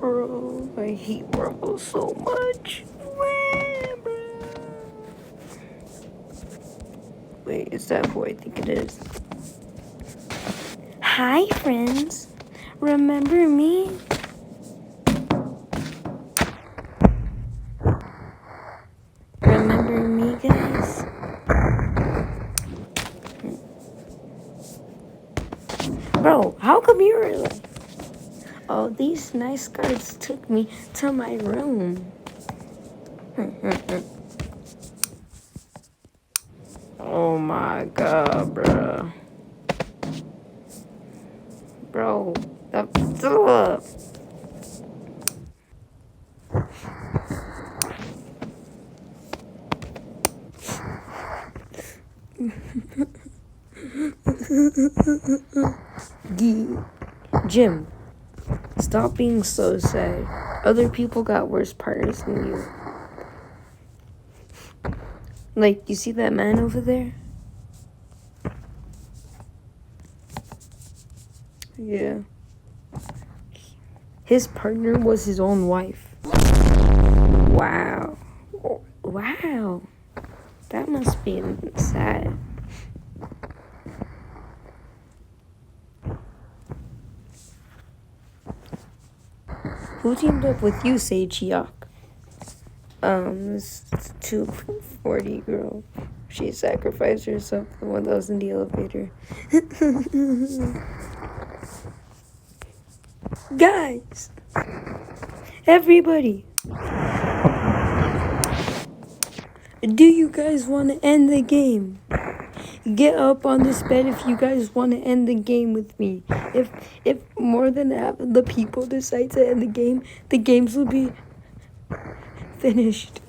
Bro, I hate Rumble so much. Wait, is that who I think it is? Hi, friends. Remember me? Remember me, guys? Bro, how come you were like... Oh, these nice guards took me to my room. Oh my god, bro. Bro, that's up. Jim, stop being so sad. Other people got worse partners than you. Like, you see that man over there? Yeah. His partner was his own wife. Wow. Wow. That must be sad. Who teamed up with you, Sage Yuck? This 240 girl. She sacrificed herself, the one that was in the elevator. Guys! Everybody! Do you guys want to end the game? Get up on this bed if you guys want to end the game with me. If more than half of the people decide to end the games will be finished.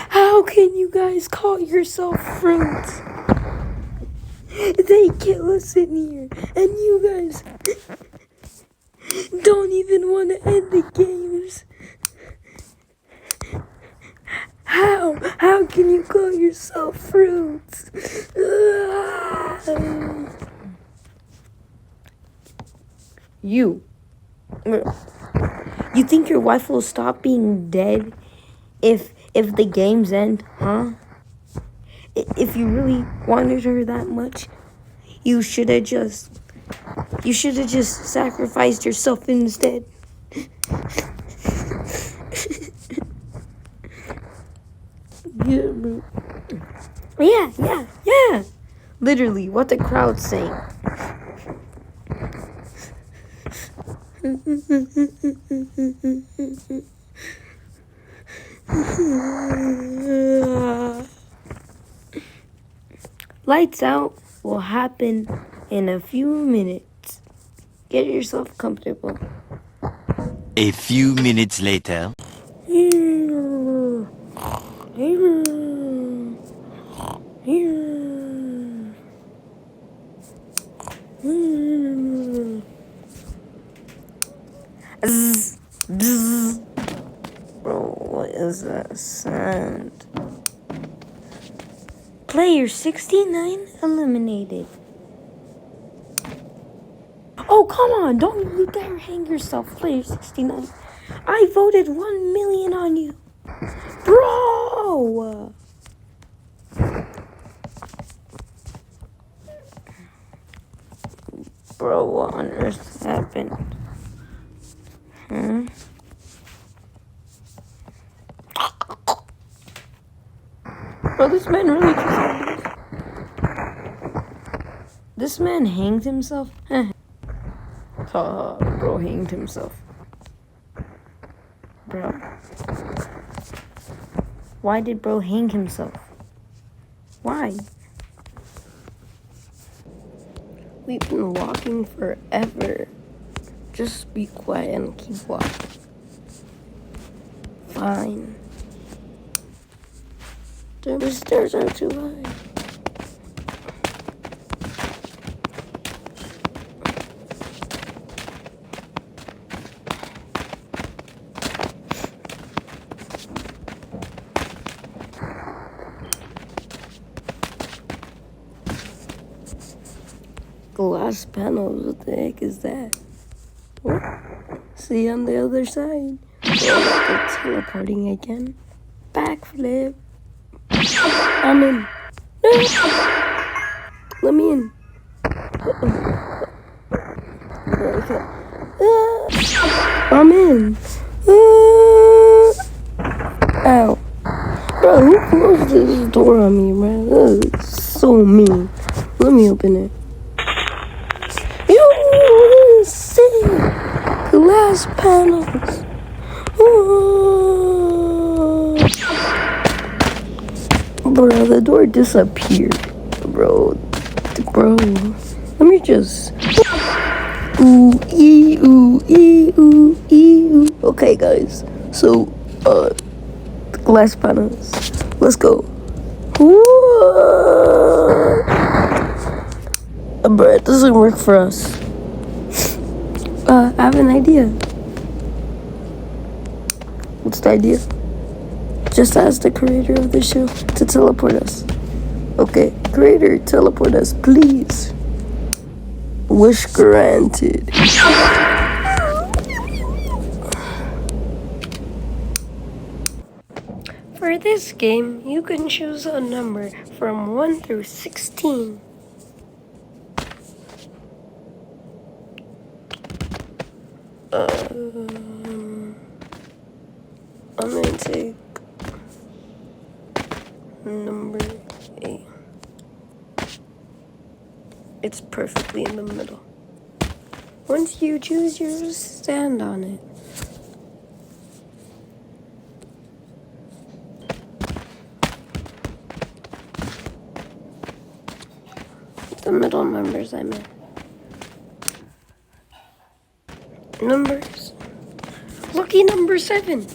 How can you guys call yourself fruits? They kill us in here, and you guys don't even want to end the games. How can you call yourself fruits? You think your wife will stop being dead if the games end, huh? If you really wanted her that much, you should have just sacrificed yourself instead. Yeah. Literally, what the crowd's saying. Lights out will happen in a few minutes. Get yourself comfortable. A few minutes later. Bro, what is that sound? Player 69 eliminated. Oh, come on. Don't you dare hang yourself, Player 69. I voted 1 million on you. Bro! Bro, what on earth happened? Huh? Bro, this man really just... This man hanged himself? Bro hanged himself. Bro. Why did bro hang himself? Why? We've been walking forever. Just be quiet and keep walking. Fine. The stairs are too high. glass panels. What the heck is that? What? See you on the other side. Oh, they're teleporting again. Backflip. I'm in. No. Let me in. Okay. I'm in. Ow. Bro, who closed this door on me, bro? That's so mean. Let me open it. You see glass panels. Bro, the door disappeared. Bro. Let me just. Ooh, ee, ooh, ee, ooh, ee, ooh. Okay, guys. So, glass panels. Let's go. Bro, it doesn't work for us. I have an idea. What's the idea? Just ask the creator of the show to teleport us. Okay, creator, teleport us, please. Wish granted. For this game, you can choose a number from 1 through 16. I'm gonna take number 8. It's perfectly in the middle. Once you choose, you stand on it. The middle numbers, I meant. Numbers. Lucky number 7.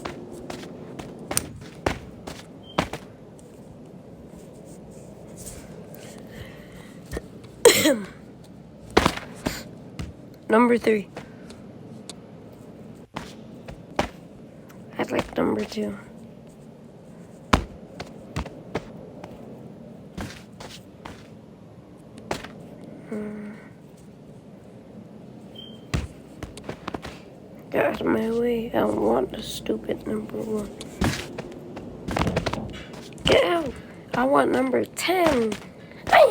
Number 3. I'd like number 2. Get out of my way. I don't want the stupid number 1. Get out. I want number 10. Hi.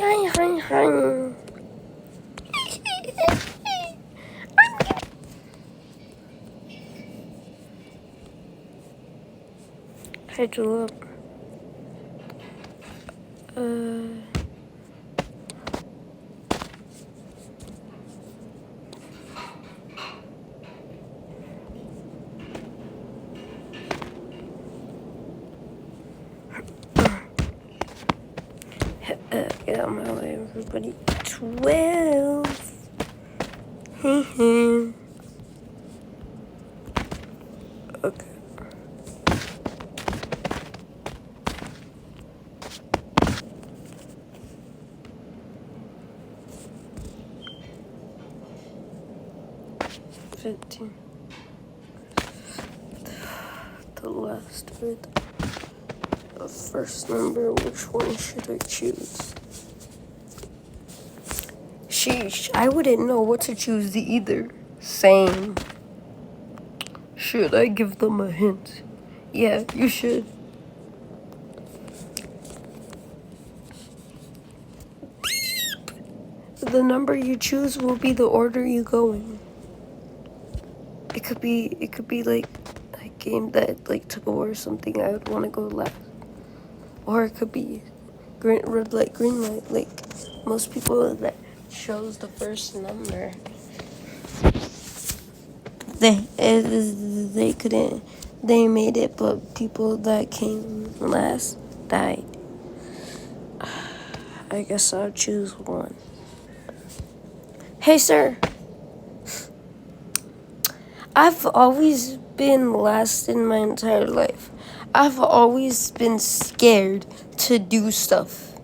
I drew up. Get out of my way, everybody. 12. Okay. $15. The last bit. The first number, which one should I choose? Sheesh, I wouldn't know what to choose either. Same. Should I give them a hint? Yeah, you should. The number you choose will be the order you go in. It could be like a game that like took over or something. I would want to go last. Or it could be red light, green light. Like most people that chose the first number, they couldn't. They made it, but people that came last died. I guess I'll choose 1. Hey, sir. I've always been last in my entire life. I've always been scared to do stuff.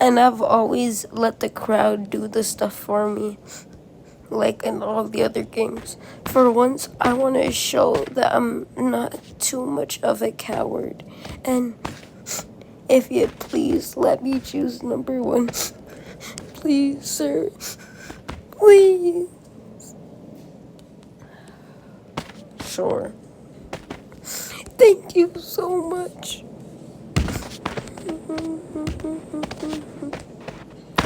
And I've always let the crowd do the stuff for me, like in all the other games. For once, I want to show that I'm not too much of a coward. And if you'd please let me choose number 1. Please, sir. please. Sure. Thank you so much.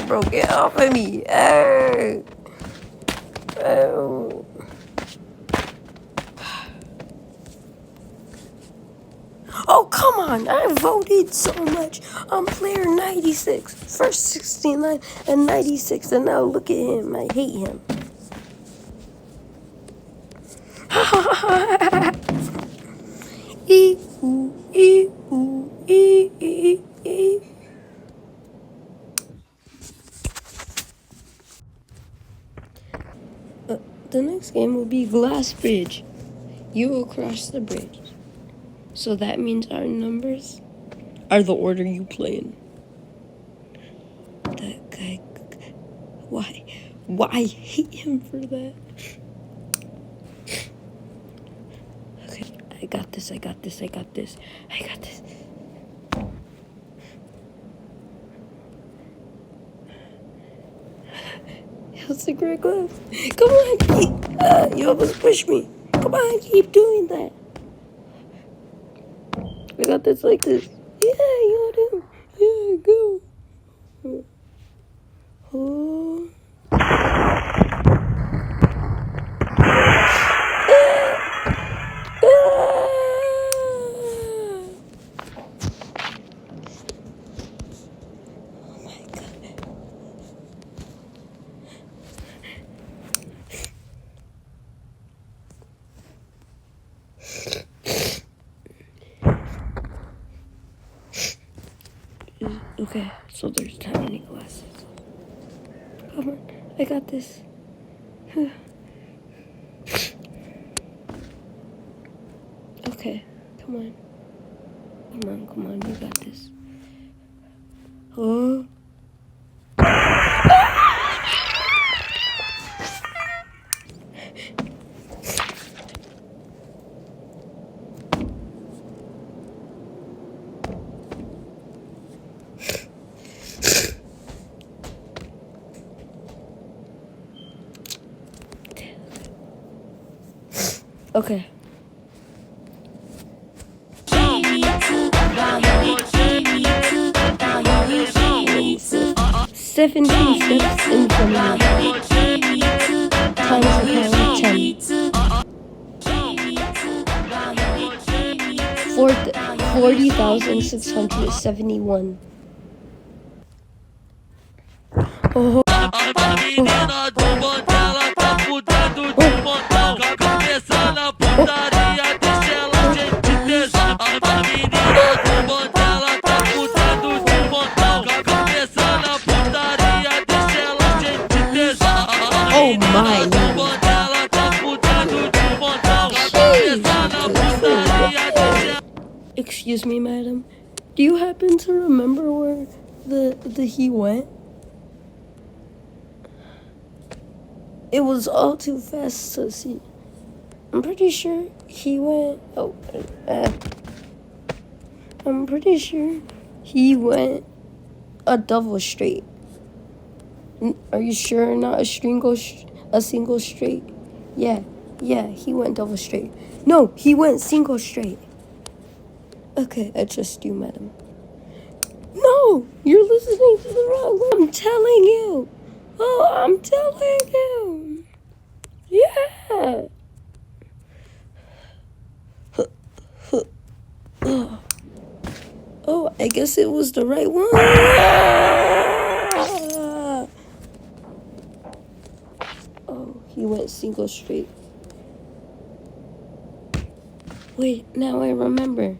Bro, get off of me. Hey. Oh. Oh, come on. I voted so much. I'm player 96. First 69 and 96. And now look at him. I hate him. The next game will be Glass Bridge. You will cross the bridge. So that means our numbers are the order you play in. That guy. Why? I hate him for that. Okay, I got this. That's a great glove. Come on, you almost pushed me. Come on, keep doing that. I got this like this. Yeah, you do. Yeah, go. Oh. Okay, so there's tiny glasses. Come on, I got this. Okay, come on, you got this. Oh. Okay. Seventeen steps in front of me. Times the power of 10. 40,671. Oh. Menina do Mandela tá fudendo de montão. Cabeça na putaria, deixa ela gente tesão. A menina do Mandela tá fudendo de montão. Cabeça na putaria, deixa ela gente tesão. Oh my. Mandela tá fudendo de montão. Cabeça na putaria, deixa. Excuse me, madam. Do you happen to remember where the he went? It was all too fast to see. I'm pretty sure he went. I'm pretty sure he went a double straight. Are you sure not a single straight? Yeah, he went double straight. No, he went single straight. Okay, I trust you, madam. No, you're listening to the wrong one. I'm telling you. Oh, I'm telling you. Yeah. Oh, I guess it was the right one. Oh, he went single straight. Wait, now I remember.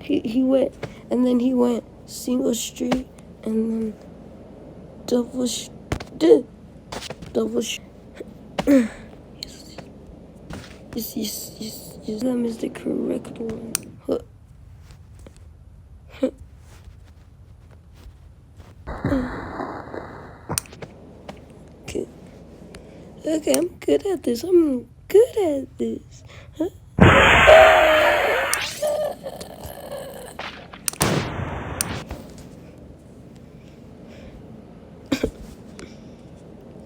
He went, and then he went single straight, and then double straight. Yes. Them is the correct one. Okay, I'm good at this. Huh?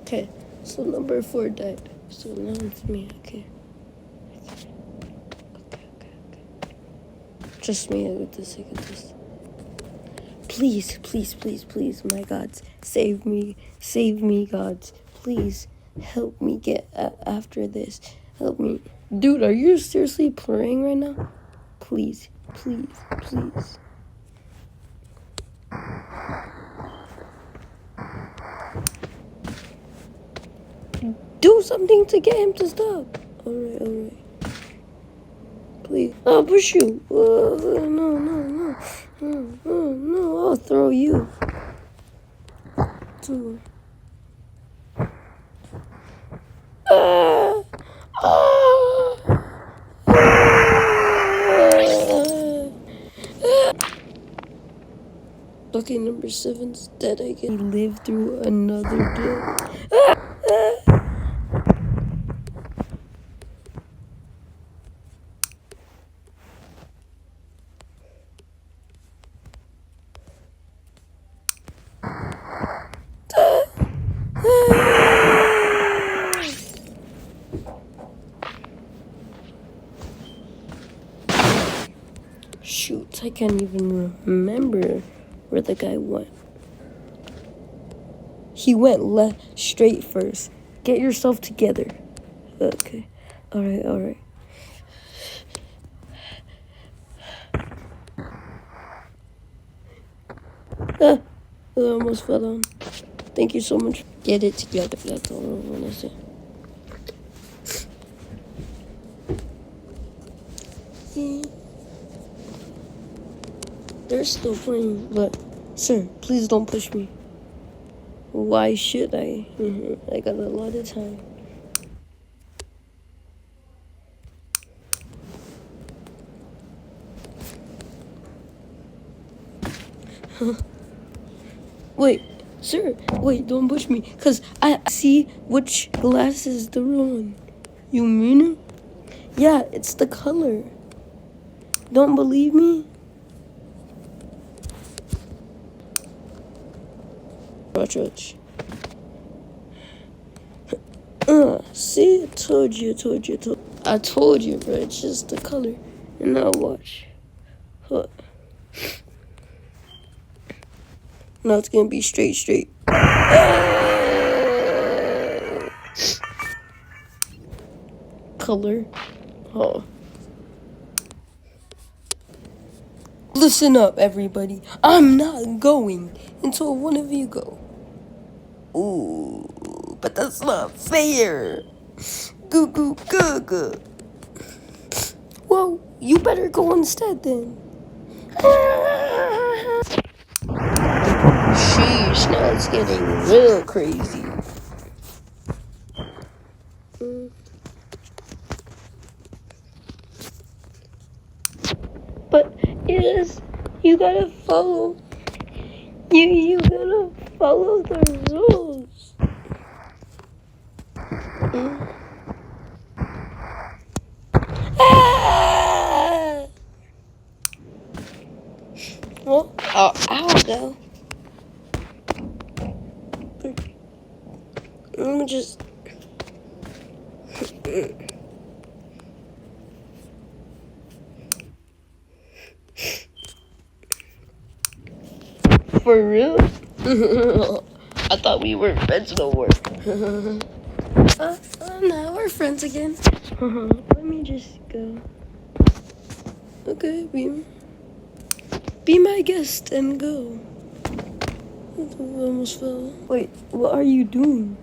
Okay, So number 4 died. So now it's me. Okay. Trust me, I got this. Please, please, please, please, my gods, save me, gods. Please, help me get after this. Help me. Dude, are you seriously playing right now? Please, please, please. Do something to get him to stop. Alright. Please. I'll push you. No. I'll throw you. Too. Okay, number 7's dead, I guess. He lived through another day. Shoot, I can't even remember where the guy went. He went left, straight first. Get yourself together. Okay. Alright. I almost fell down. Thank you so much. Get it together. That's all I want to say. They're still playing, but sir, please don't push me. Why should I? I got a lot of time. Wait, sir, don't push me, cause I see which glasses they're on. You mean it? Yeah, it's the color. Don't believe me? Watch. See, I told you. I told you, bro. It's just the color. And now watch. Huh. Now it's gonna be straight. Color. Oh. Listen up, everybody. I'm not going until one of you go. Ooh, but that's not fair. Goo. Well, you better go instead then. Sheesh, now it's getting real crazy. But you gotta follow. You gotta follow the rules. Well, I'll go. Let me just. For real? I thought we were friends no more. No, we're friends again. Let me just go. Okay, be my guest and go. I almost fell. Wait, what are you doing?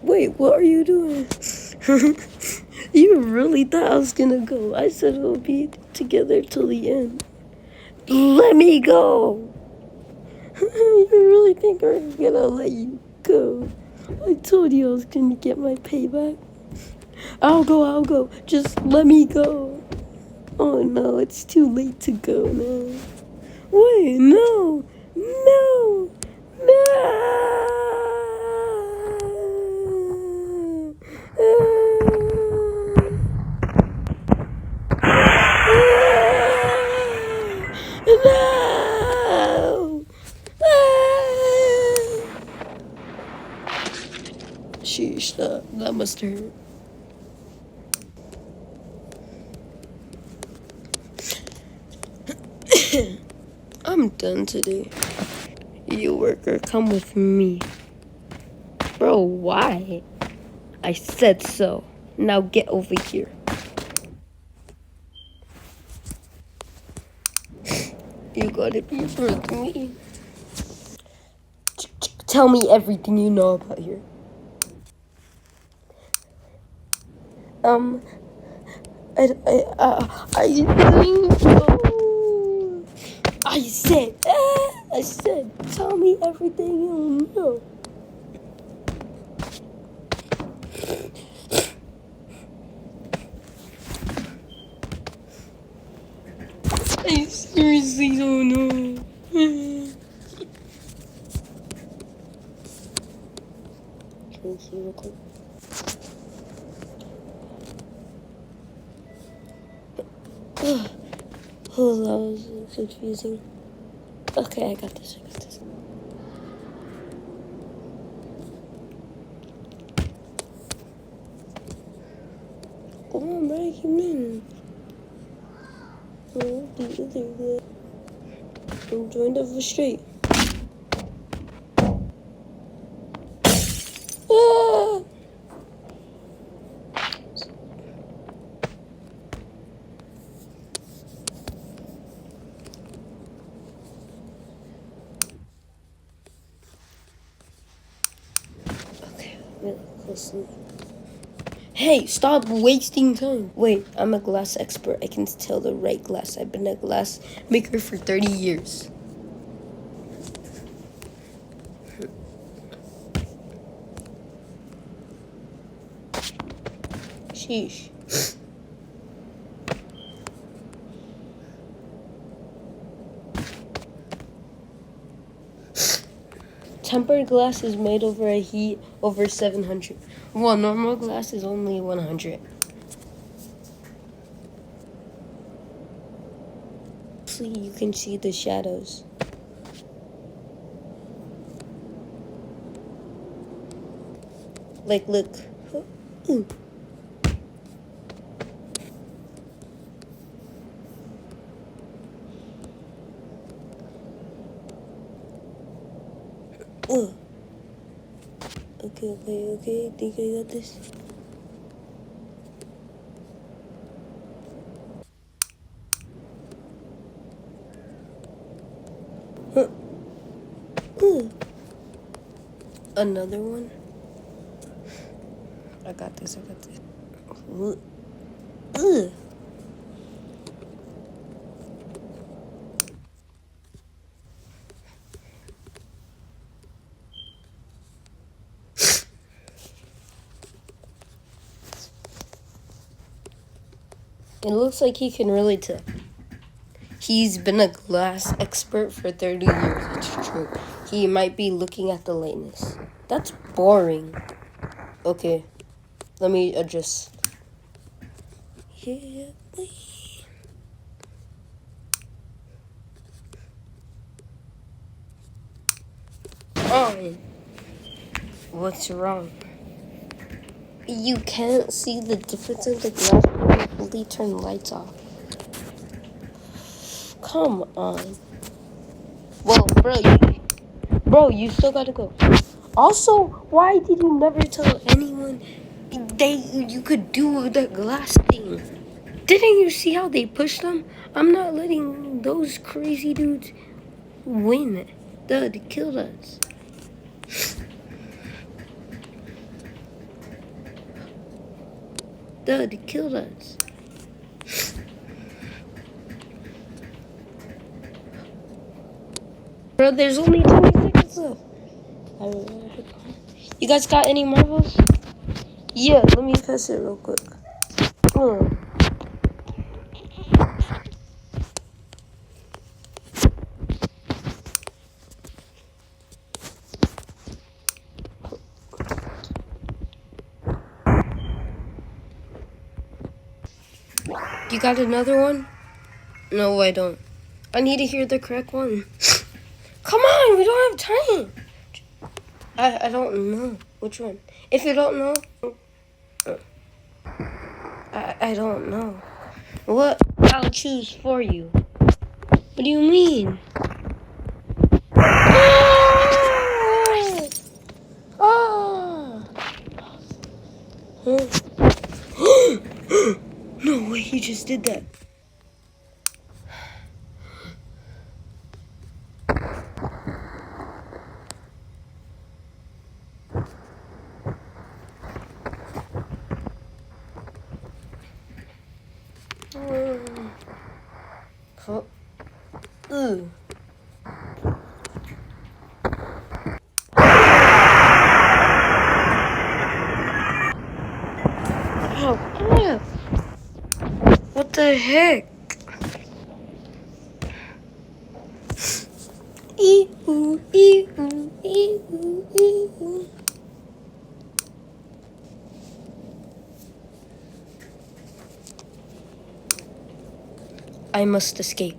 Wait, what are you doing? You really thought I was gonna go. I said we'll be together till the end. Let me go! You really think I'm gonna let you go? I told you I was gonna get my payback. I'll go. Just let me go. Oh no, it's too late to go now. Wait, no! chest hurt. I'm done today. You worker, come with me. Bro, why? I said so. Now get over here. You gotta be with me. Tell me everything you know about here. I said, tell me everything you know. I seriously don't know. Can you see real quick? Oh, that was confusing. Okay, I got this. Oh, I'm breaking in. Oh, I'm joined up for straight. Ah! Okay, really closely. Hey, stop wasting time. Wait, I'm a glass expert. I can tell the right glass. I've been a glass maker for 30 years. Sheesh. Tempered glass is made over a heat over 700. Well, normal glass is only 100. You can see the shadows. Like, look. Ooh. Ugh. Okay. Think I got this. Huh. Another one. I got this. Ugh. It looks like he can really tell. He's been a glass expert for 30 years. It's true. He might be looking at the lightness. That's boring. Okay, let me adjust. Yeah, oh, what's wrong? You can't see the difference in the glass when you fully turn lights off. Come on. Well, bro, you still gotta go. Also, why did you never tell anyone you could do the glass thing? Didn't you see how they pushed them? I'm not letting those crazy dudes win. They killed us. They killed us. Bro, there's only 20 seconds left. You guys got any marbles? Yeah, let me pass it real quick. You got another one? No, I don't. I need to hear the correct one. Come on, we don't have time. I don't know which one. If you don't know, I don't know. What I'll choose for you. What do you mean? Oh! No way, he just did that. Oh. Ooh. Oh, crap. What the heck? Ee-oo, ee-oo, ee-oo, ee-oo. I must escape.